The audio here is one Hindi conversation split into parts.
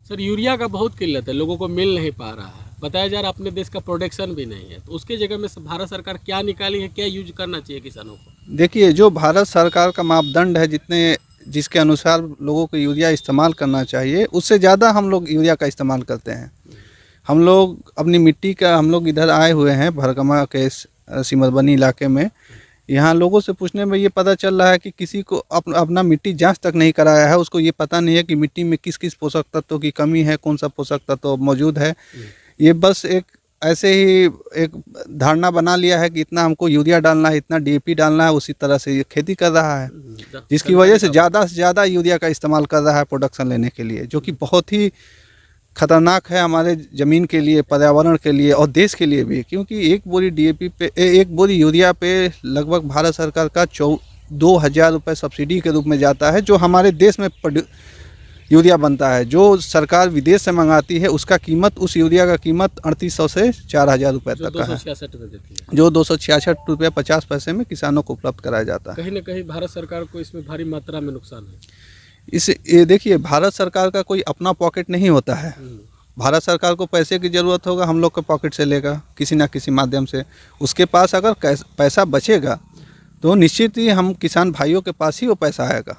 सर यूरिया का बहुत किल्लत है, लोगों को मिल नहीं पा रहा है। बताया जा रहा है अपने देश का प्रोडक्शन भी नहीं है, तो उसके जगह में भारत सरकार क्या निकाली है, क्या यूज करना चाहिए किसानों को? देखिए, जो भारत सरकार का मापदंड है, जिसके अनुसार लोगों को यूरिया इस्तेमाल करना चाहिए, उससे ज़्यादा हम लोग यूरिया का इस्तेमाल करते हैं। हम लोग अपनी मिट्टी का, हम लोग इधर आए हुए हैं भरगमा के सिमरबनी इलाके में। यहाँ लोगों से पूछने में ये पता चल रहा है कि किसी को अपना मिट्टी जांच तक नहीं कराया है। उसको ये पता नहीं है कि मिट्टी में किस किस पोषक तत्वों की कमी है, कौन सा पोषक तत्व मौजूद है। ये बस एक ऐसे ही एक धारणा बना लिया है कि इतना हमको यूरिया डालना है, इतना डीएपी डालना है, उसी तरह से ये खेती कर रहा है, जिसकी वजह से ज़्यादा यूरिया का इस्तेमाल कर रहा है प्रोडक्शन लेने के लिए, जो कि बहुत ही खतरनाक है हमारे ज़मीन के लिए, पर्यावरण के लिए और देश के लिए भी। क्योंकि एक बोरी डीएपी पे, एक बोरी यूरिया पे लगभग भारत सरकार का 2,000 रुपये सब्सिडी के रूप में जाता है, जो हमारे देश में यूरिया बनता है। जो सरकार विदेश से मंगाती है, उसका कीमत, उस यूरिया का कीमत 3,800 से 4,000 रुपये तक का है, जो 266 रुपये 50 पैसे में किसानों को उपलब्ध कराया जाता है। कहीं ना कहीं भारत सरकार को इसमें भारी मात्रा में नुकसान है। ये देखिए, भारत सरकार का कोई अपना पॉकेट नहीं होता है। भारत सरकार को पैसे की ज़रूरत होगा, हम लोग के पॉकेट से लेगा किसी ना किसी माध्यम से। उसके पास अगर पैसा बचेगा तो निश्चित ही हम किसान भाइयों के पास ही वो पैसा आएगा।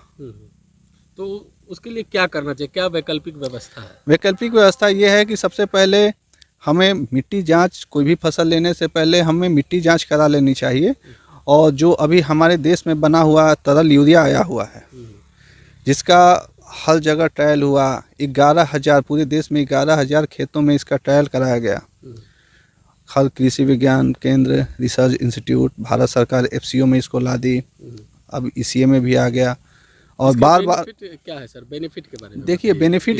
तो उसके लिए क्या करना चाहिए, क्या वैकल्पिक व्यवस्था है? वैकल्पिक व्यवस्था ये है कि सबसे पहले हमें मिट्टी जांच, कोई भी फसल लेने से पहले हमें मिट्टी जांच करा लेनी चाहिए। और जो अभी हमारे देश में बना हुआ तरल यूरिया आया हुआ है, जिसका हर जगह ट्रायल हुआ, 11,000 पूरे देश में 11,000 खेतों में इसका ट्रायल कराया गया। हर कृषि विज्ञान केंद्र, रिसर्च इंस्टीट्यूट, भारत सरकार एफसीओ में इसको ला दी, अब ईसीए में भी आ गया। और बार क्या है सर बेनिफिट के बारे में? देखिए, बेनिफिट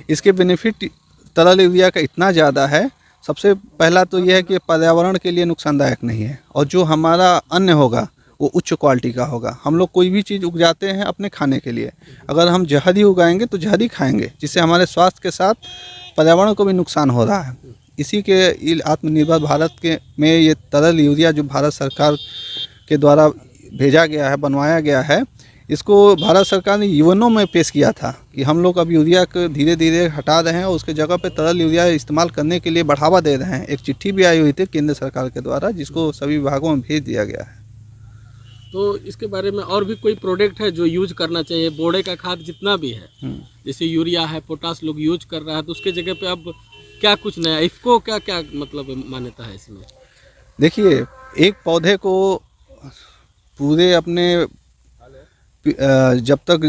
इसके बेनिफिट तरल यूरिया का इतना ज़्यादा है। सबसे पहला तो यह है कि पर्यावरण के लिए नुकसानदायक नहीं है, और जो हमारा अन्न होगा वो उच्च क्वालिटी का होगा। हम लोग कोई भी चीज़ उगाते हैं अपने खाने के लिए, अगर हम जहर ही उगाएंगे तो जहर ही खाएंगे, जिससे हमारे स्वास्थ्य के साथ पर्यावरण को भी नुकसान हो रहा है। इसी के आत्मनिर्भर भारत के में ये तरल यूरिया जो भारत सरकार के द्वारा भेजा गया है, बनवाया गया है, इसको भारत सरकार ने यूएनओ में पेश किया था कि हम लोग अब यूरिया को धीरे धीरे हटा रहे हैं और उसके जगह पे तरल यूरिया इस्तेमाल करने के लिए बढ़ावा दे रहे हैं। एक चिट्ठी भी आई हुई थी केंद्र सरकार के द्वारा, जिसको सभी विभागों में भेज दिया गया है। तो इसके बारे में और भी कोई प्रोडक्ट है जो यूज करना चाहिए? बोड़े का खाद जितना भी है, जैसे यूरिया है, पोटास लोग यूज कर रहा है, तो उसके जगह पे अब क्या कुछ नया, इसको क्या क्या मतलब मान्यता है इसमें? देखिए, एक पौधे को पूरे अपने जब तक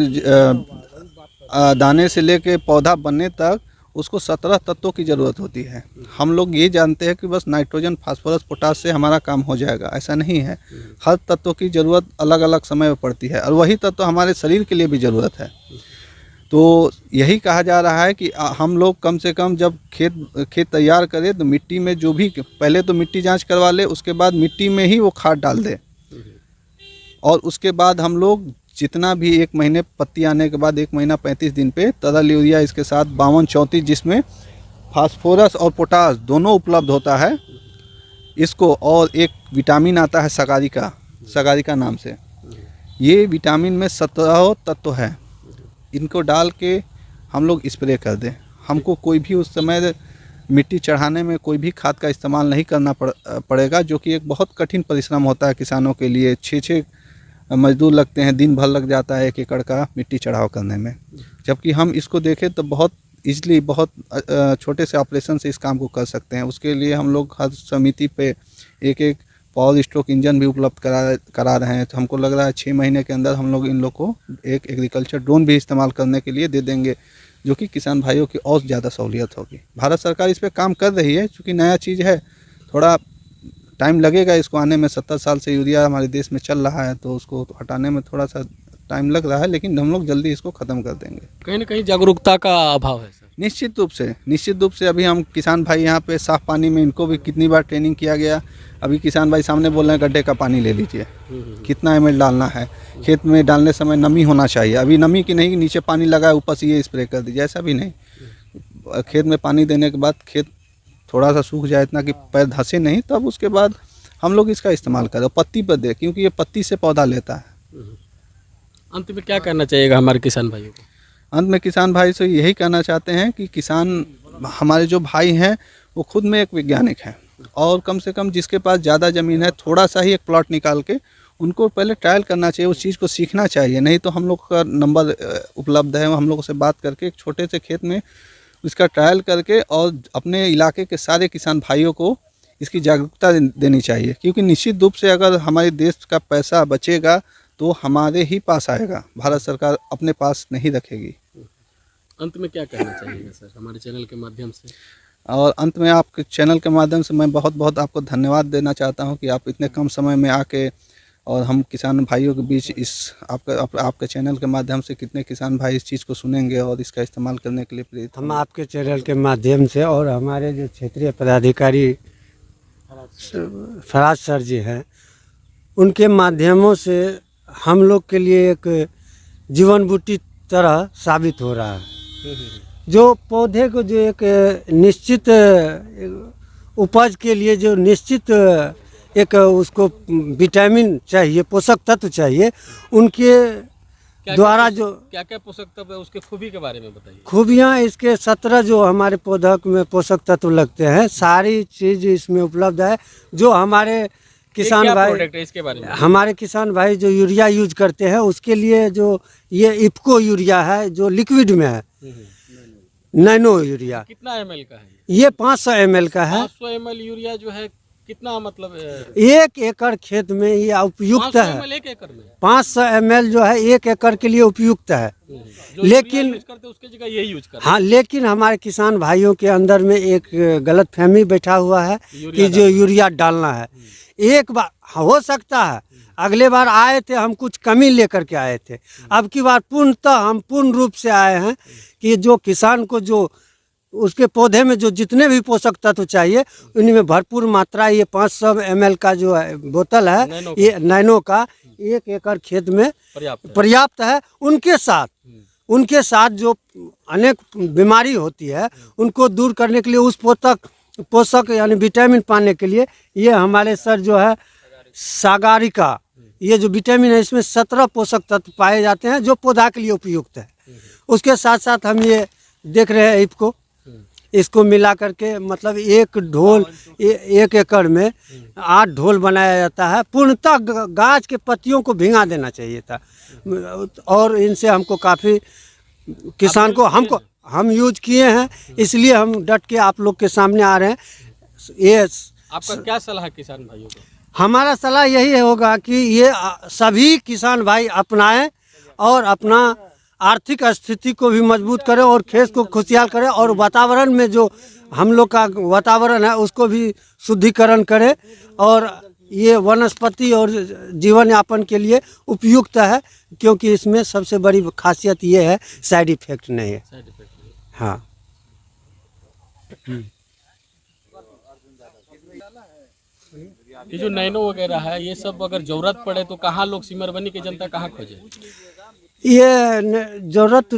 दाने से लेके पौधा बनने तक उसको 17 तत्वों की ज़रूरत होती है। हम लोग ये जानते हैं कि बस नाइट्रोजन, फास्फोरस, पोटास से हमारा काम हो जाएगा, ऐसा नहीं है। हर तत्वों की ज़रूरत अलग अलग समय में पड़ती है, और वही तत्व हमारे शरीर के लिए भी ज़रूरत है। तो यही कहा जा रहा है कि हम लोग कम से कम जब खेत तैयार करें तो मिट्टी में जो भी, पहले तो मिट्टी जाँच करवा ले, उसके बाद मिट्टी में ही वो खाद डाल दे, और उसके बाद हम लोग जितना भी 1 महीने पत्ती आने के बाद 1 महीना 35 दिन पे तरल यूरिया इसके साथ 52-34, जिसमें फास्फोरस और पोटास दोनों उपलब्ध होता है इसको, और एक विटामिन आता है सगारिका नाम से। ये विटामिन में 17 तत्व है। इनको डाल के हम लोग स्प्रे कर दें। हमको कोई भी उस समय मिट्टी चढ़ाने में कोई भी खाद का इस्तेमाल नहीं करना पड़ेगा, जो कि एक बहुत कठिन परिश्रम होता है किसानों के लिए। 6-6 मजदूर लगते हैं, दिन भर लग जाता है 1 एकड़ का मिट्टी चढ़ाव करने में। जबकि हम इसको देखें तो बहुत ईजिली, बहुत छोटे से ऑपरेशन से इस काम को कर सकते हैं। उसके लिए हम लोग हर समिति पे एक पावर स्ट्रोक इंजन भी उपलब्ध करा रहे हैं। तो हमको लग रहा है 6 महीने के अंदर हम लोग इन लोग को एक एग्रीकल्चर ड्रोन भी इस्तेमाल करने के लिए दे देंगे, जो कि किसान भाइयों की और ज़्यादा सहूलियत होगी। भारत सरकार इस पर काम कर रही है, चूँकि नया चीज़ है, थोड़ा टाइम लगेगा इसको आने में। 70 साल से यूरिया हमारे देश में चल रहा है, तो उसको हटाने में थोड़ा सा टाइम लग रहा है, लेकिन हम लोग जल्दी इसको ख़त्म कर देंगे। कहीं ना कहीं जागरूकता का अभाव है सर। निश्चित रूप से अभी हम किसान भाई यहाँ पे साफ़ पानी में, इनको भी कितनी बार ट्रेनिंग किया गया। अभी किसान भाई सामने बोल रहे हैं गड्ढे का पानी ले लीजिए, कितना ml डालना है। खेत में डालने समय नमी होना चाहिए। अभी नमी की नहीं, नीचे पानी लगा है ऊपर से ये स्प्रे कर दीजिए, ऐसा भी नहीं। खेत में पानी देने के बाद खेत थोड़ा सा सूख जाए, इतना कि पैर धंसे नहीं, तब उसके बाद हम लोग इसका इस्तेमाल करें। पत्ती पर दे, क्योंकि ये पत्ती से पौधा लेता है। अंत में क्या करना चाहिएगा हमारे किसान भाइयों को? अंत में किसान भाई से यही कहना चाहते हैं कि किसान हमारे जो भाई हैं वो खुद में एक वैज्ञानिक हैं, और कम से कम जिसके पास ज़्यादा ज़मीन है थोड़ा सा ही एक प्लॉट निकाल के उनको पहले ट्रायल करना चाहिए, उस चीज़ को सीखना चाहिए। नहीं तो हम लोग का नंबर उपलब्ध है, हम लोगों से बात करके एक छोटे से खेत में इसका ट्रायल करके और अपने इलाके के सारे किसान भाइयों को इसकी जागरूकता देनी चाहिए, क्योंकि निश्चित रूप से अगर हमारे देश का पैसा बचेगा तो हमारे ही पास आएगा, भारत सरकार अपने पास नहीं रखेगी। अंत में क्या कहना चाहिएगा सर हमारे चैनल के माध्यम से? और अंत में आपके चैनल के माध्यम से मैं बहुत बहुत आपको धन्यवाद देना चाहता हूं कि आप इतने कम समय में आके और हम किसान भाइयों के बीच इस आपके चैनल के माध्यम से कितने किसान भाई इस चीज़ को सुनेंगे और इसका इस्तेमाल करने के लिए प्रेरित। हम आपके चैनल के माध्यम से और हमारे जो क्षेत्रीय पदाधिकारी फराज सर जी हैं, उनके माध्यमों से हम लोग के लिए एक जीवन बूटी तरह साबित हो रहा है। जो पौधे को जो एक निश्चित उपज के लिए जो निश्चित एक उसको विटामिन चाहिए, पोषक तत्व चाहिए, उनके द्वारा जो क्या क्या पोषक तत्व है उसके खूबी के बारे में बताइए। खूबियाँ इसके 17 जो हमारे पौधा में पोषक तत्व लगते हैं, सारी चीज़ इसमें उपलब्ध है। जो हमारे किसान भाई प्रोडक्ट है इसके बारे में? हमारे किसान भाई जो यूरिया यूज करते हैं उसके लिए जो ये इफ्को यूरिया है जो लिक्विड में है, नैनो यूरिया। कितना ml का है ये 500 ml का है। 500 ml यूरिया जो है कितना मतलब 1 एकड़ खेत में ये उपयुक्त 500 है। ml 1 एकड़ में 500 ml जो है 1 एकड़ के लिए उपयुक्त है। जो लेकिन यूज करते हैं उसके जगह ये यूज करते हाँ, लेकिन हमारे किसान भाइयों के अंदर में एक गलतफहमी बैठा हुआ है कि जो यूरिया डालना है। एक बार हो सकता है अगले बार आए थे हम कुछ कमी लेकर के आए थे, अब की बार पूर्णतः हम पूर्ण रूप से आए हैं कि जो किसान को जो उसके पौधे में जो जितने भी पोषक तत्व चाहिए उनमें भरपूर मात्रा ये 500 ml का जो है बोतल है ये नैनो का 1 एकड़ खेत में पर्याप्त है। उनके साथ जो अनेक बीमारी होती है उनको दूर करने के लिए उस पोषक यानी विटामिन पाने के लिए ये हमारे सर जो है सागारिका, ये जो विटामिन है इसमें 17 पोषक तत्व पाए जाते हैं जो पौधा के लिए उपयुक्त है। उसके साथ साथ हम ये देख रहे हैं इफ्को, इसको मिला करके मतलब 1 एकड़ में 8 ढोल बनाया जाता है। पूर्णतः गाछ के पत्तियों को भिंगा देना चाहिए था, और इनसे हमको काफ़ी किसान को हम यूज किए हैं, इसलिए हम डट के आप लोग के सामने आ रहे हैं। ये आपका क्या सलाह है किसान भाइयों को? हमारा सलाह यही होगा कि ये सभी किसान भाई अपनाएं और अपना आर्थिक स्थिति को भी मजबूत करें और खेत को खुशहाल करें, और वातावरण में जो हम लोग का वातावरण है उसको भी शुद्धिकरण करें, और ये वनस्पति और जीवन यापन के लिए उपयुक्त है, क्योंकि इसमें सबसे बड़ी खासियत ये है साइड इफेक्ट नहीं है। हाँ। ये जो नैनो वगैरह है ये सब अगर जरूरत पड़े तो कहाँ लोग सिमरबनी की जनता कहाँ खोजे? ये जरूरत